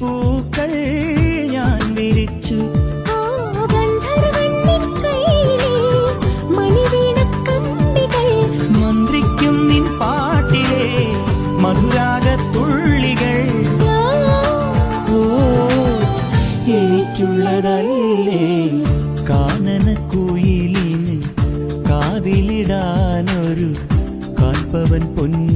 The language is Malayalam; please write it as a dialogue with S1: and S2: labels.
S1: പൂക്കൾ ഞാൻ വിരിച്ചു. മന്ത്രിക്കും നിൻ പാട്ടിലെ മധുരാഗത്തുള്ളികൾ. ഓ എനിക്കുള്ളതല്ലേ കാനനക്കുയിലിന് കാതിലിടാനൊരു കാൽപ്പവൻ പൊന്നു.